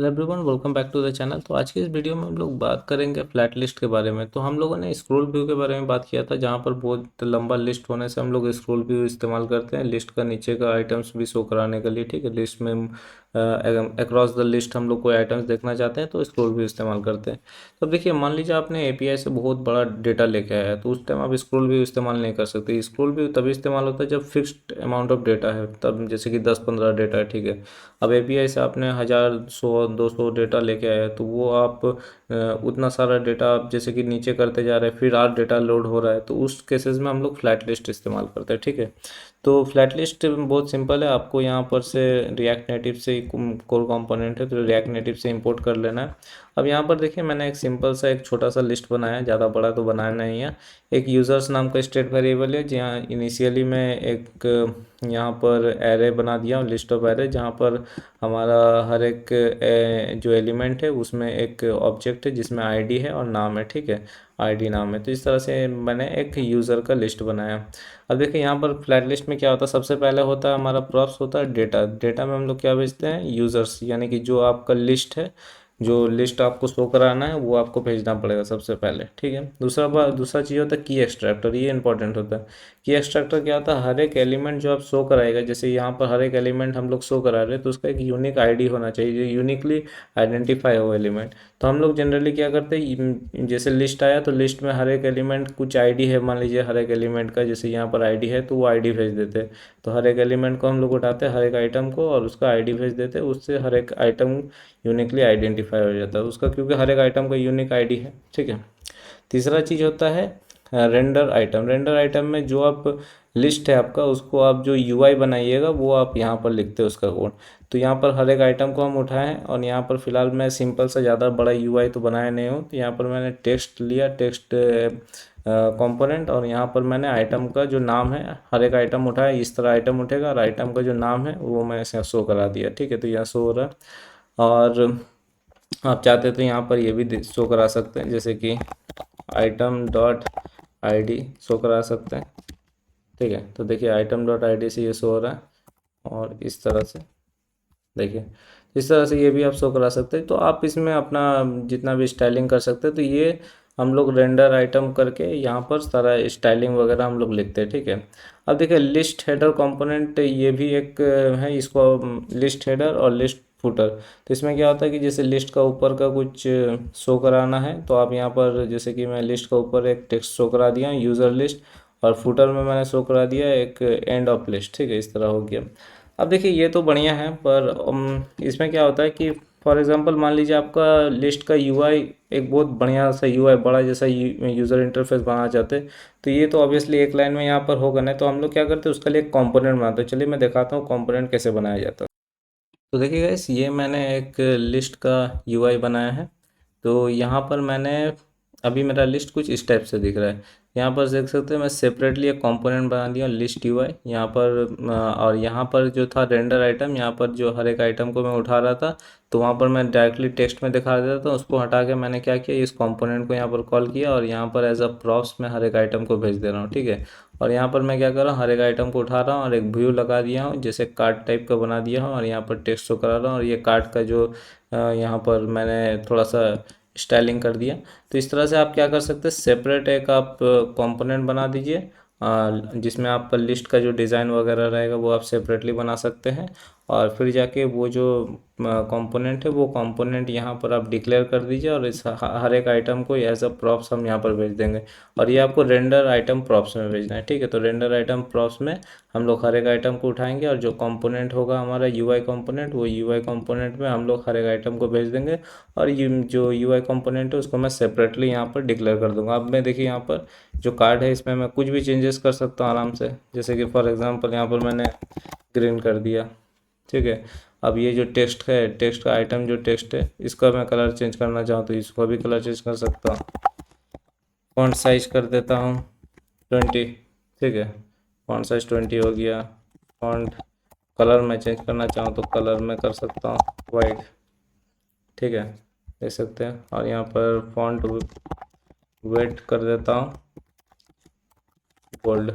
Hello everyone, welcome back to the channel. तो आज की इस वीडियो में हम लोग बात करेंगे फ्लैट लिस्ट के बारे में। तो हम लोगों ने स्क्रॉल व्यू के बारे में बात किया था, जहां पर बहुत लंबा लिस्ट होने से हम लोग स्क्रॉल व्यू इस्तेमाल करते हैं लिस्ट का नीचे का आइटम्स भी शो कराने के लिए। ठीक है, लिस्ट में अक्रॉस द लिस्ट हम लोग कोई आइटम्स देखना चाहते हैं तो स्क्रॉल व्यू इस्तेमाल करते हैं। तो अब देखिए, मान लीजिए आपने एपीआई से बहुत बड़ा डेटा लेके आया है, तो उस टाइम आप स्क्रॉल व्यू इस्तेमाल नहीं कर सकते। स्क्रॉल व्यू तभी इस्तेमाल होता है जब फिक्स्ड अमाउंट ऑफ डेटा है, तब जैसे कि 10-15 डेटा है। ठीक है, अब एपीआई से आपने 1000, 100, 200 डेटा लेके आया है, तो वो आप उतना सारा डेटा आप जैसे कि नीचे करते जा रहे हैं, फिर और डेटा लोड हो रहा है, तो उस केसेस में हम लोग फ्लैट लिस्ट इस्तेमाल करते हैं। ठीक है, तो फ्लैट लिस्ट बहुत सिंपल है। आपको यहाँ पर से रिएक्ट नेटिव से कोर कंपोनेंट है, तो रिएक्ट नेटिव से इंपोर्ट कर लेना है। अब यहाँ पर देखिए, मैंने एक सिंपल सा एक छोटा सा लिस्ट बनाया है, ज़्यादा बड़ा तो बनाया नहीं है। एक यूज़र्स नाम का स्टेट वेरिएबल है, जहाँ इनिशियली मैं एक यहाँ पर एरे बना दिया हूँ, लिस्ट ऑफ एरे, जहाँ पर हमारा हर एक जो एलिमेंट है उसमें एक ऑब्जेक्ट है जिसमें आईडी है और नाम है। ठीक है, आईडी नाम है। तो इस तरह से मैंने एक यूज़र का लिस्ट बनाया। अब देखिए, यहाँ पर फ्लैट लिस्ट में क्या होता है, सबसे पहले होता है हमारा प्रॉप्स, होता है डेटा। डेटा में हम लोग क्या भेजते हैं, यूज़र्स, यानी कि जो आपका लिस्ट है, जो लिस्ट आपको शो कराना है वो आपको भेजना पड़ेगा सबसे पहले। ठीक है, दूसरा चीज़ होता है की एक्सट्रैक्टर। ये इंपॉर्टेंट होता है। की एक्सट्रैक्टर क्या होता है, हर एक एलिमेंट जो आप शो कराएगा, जैसे यहाँ पर हर एक एलिमेंट हम लोग शो करा रहे हैं, तो उसका एक यूनिक आईडी होना चाहिए, जो यूनिकली आइडेंटिफाई हो एलिमेंट। तो हम लोग जनरली क्या करते हैं, जैसे लिस्ट आया तो लिस्ट में हर एक एलिमेंट कुछ आईडी है, मान लीजिए हर एक एलिमेंट का जैसे यहाँ पर आईडी है, तो वो आईडी भेज देते हैं। तो हर एक एलिमेंट को हम लोग उठाते हैं, हर एक आइटम को, और उसका आईडी भेज देते हैं। उससे हर एक आइटम यूनिकली आइडेंटिफाई हो जाता है उसका, क्योंकि हर एक आइटम का यूनिक आईडी है। ठीक है, तीसरा चीज़ होता है रेंडर आइटम। रेंडर आइटम में जो आप लिस्ट है आपका, उसको आप जो यूआई बनाइएगा वो आप यहाँ पर लिखते हैं उसका कोड। तो यहाँ पर हर एक आइटम को हम उठाए हैं, और यहाँ पर फिलहाल मैं सिंपल सा, ज़्यादा बड़ा यूआई तो बनाया नहीं हूँ। तो यहाँ पर मैंने टेक्स्ट लिया, टेक्स्ट कंपोनेंट, और यहाँ पर मैंने आइटम का जो नाम है, हर एक आइटम उठाया, इस तरह आइटम उठेगा, और आइटम का जो नाम है वो मैं शो करा दिया। ठीक है, तो यहाँ शो हो रहा है। और आप चाहते तो यहाँ पर ये भी शो करा सकते हैं, जैसे कि आइटम डॉट आईडी शो करा सकते हैं। ठीक है, तो देखिए आइटम डॉट आईडी से ये शो हो रहा है, और इस तरह से देखिए, इस तरह से ये भी आप शो करा सकते हैं। तो आप इसमें अपना जितना भी स्टाइलिंग कर सकते हैं। तो ये हम लोग रेंडर आइटम करके यहाँ पर सारा स्टाइलिंग वगैरह हम लोग लिखते हैं। ठीक है, अब देखिए लिस्ट हेडर कंपोनेंट, ये भी एक है, इसको लिस्ट हेडर और लिस्ट फुटर। तो इसमें क्या होता है कि जैसे लिस्ट का ऊपर का कुछ शो कराना है, तो आप यहाँ पर जैसे कि मैं लिस्ट का ऊपर एक टेक्स्ट शो करा दिया यूज़र लिस्ट, और फुटर में मैंने शो करा दिया एक एंड ऑफ लिस्ट। ठीक है, इस तरह हो गया। अब देखिए, ये तो बढ़िया है, पर इसमें क्या होता है कि फॉर एग्जांपल मान लीजिए आपका लिस्ट का यूआई एक बहुत बढ़िया सा यूआई, बड़ा जैसा यूज़र इंटरफेस बनाना चाहते हैं। तो ये तो ऑब्वियसली एक लाइन में यहाँ पर होगा नहीं, तो हम लोग क्या करते हैं, उसके लिए एक कंपोनेंट बनाते हैं। चलिए मैं दिखाता हूँ कंपोनेंट कैसे बनाया जाता है। तो देखिए गाइस, ये मैंने एक लिस्ट का यूआई बनाया है। तो यहाँ पर मैंने, अभी मेरा लिस्ट कुछ इस टाइप से दिख रहा है। यहाँ पर देख सकते हैं मैं सेपरेटली एक कंपोनेंट बना दिया लिस्ट यूआई यहाँ पर। और यहाँ पर जो था रेंडर आइटम, यहाँ पर जो हर एक आइटम को मैं उठा रहा था, तो वहाँ पर मैं डायरेक्टली टेक्स्ट में दिखा देता था। उसको हटा के मैंने क्या किया, इस कंपोनेंट को यहाँ पर कॉल किया, और यहाँ पर एज अ प्रॉप्स में हर एक आइटम को भेज दे रहा हूँ। ठीक है, और यहाँ पर मैं क्या कर रहा हूँ, हर एक आइटम को उठा रहा हूँ और एक व्यू लगा दिया हूँ, जैसे कार्ड टाइप का बना दिया हूँ, और यहाँ पर टेक्स्ट शो करा रहा हूँ, और ये कार्ड का जो यहाँ पर मैंने थोड़ा सा स्टाइलिंग कर दिया। तो इस तरह से आप क्या कर सकते हैं, सेपरेट एक आप कंपोनेंट बना दीजिए, जिसमें आपका लिस्ट का जो डिज़ाइन वगैरह रहेगा वो आप सेपरेटली बना सकते हैं। और फिर जाके वो जो कंपोनेंट है, वो कंपोनेंट यहाँ पर आप डिक्लेयर कर दीजिए, और इस हर एक आइटम को एज अ प्रॉप्स हम यहाँ पर भेज देंगे। और ये आपको रेंडर आइटम प्रॉप्स में भेजना है। ठीक है, तो रेंडर आइटम प्रॉप्स में हम लोग हर एक आइटम को उठाएंगे, और जो कंपोनेंट होगा हमारा यूआई कंपोनेंट, वो यूआई कंपोनेंट में हम लोग हर एक आइटम को भेज देंगे। और ये जो यूआई कंपोनेंट है उसको मैं सेपरेटली यहाँ पर डिक्लेयर कर दूंगा। अब मैं देखिए, यहाँ पर जो कार्ड है इसमें मैं कुछ भी चेंजेस कर सकता हूँ आराम से, जैसे कि फॉर एग्जांपल यहाँ पर मैंने ग्रीन कर दिया। ठीक है, अब ये जो टेक्स्ट है, टेक्स्ट का आइटम जो टेक्स्ट है, इसका मैं कलर चेंज करना चाहूँ तो इसको भी कलर चेंज कर सकता हूँ। फॉन्ट साइज कर देता हूँ 20। ठीक है, फॉन्ट साइज 20 हो गया। फॉन्ट कलर मैं चेंज करना चाहूँ तो कलर में कर सकता हूँ वाइट। ठीक है, देख सकते हैं। और यहाँ पर फॉन्ट वेट कर देता हूँ गोल्ड।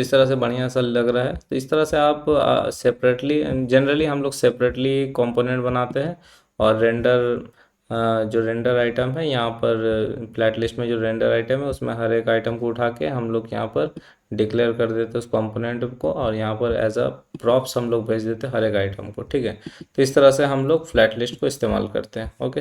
इस तरह से बढ़िया सा लग रहा है। तो इस तरह से आप सेपरेटली, जनरली हम लोग सेपरेटली कंपोनेंट बनाते हैं, और जो रेंडर आइटम है यहाँ पर फ्लैट लिस्ट में जो रेंडर आइटम है उसमें हर एक आइटम को उठा के हम लोग यहाँ पर डिक्लेयर कर देते हैं उस कंपोनेंट को, और यहाँ पर एज अ प्रॉप्स हम लोग भेज देते हैं हर एक आइटम को। ठीक है, तो इस तरह से हम लोग फ्लैट लिस्ट को इस्तेमाल करते हैं। ओके।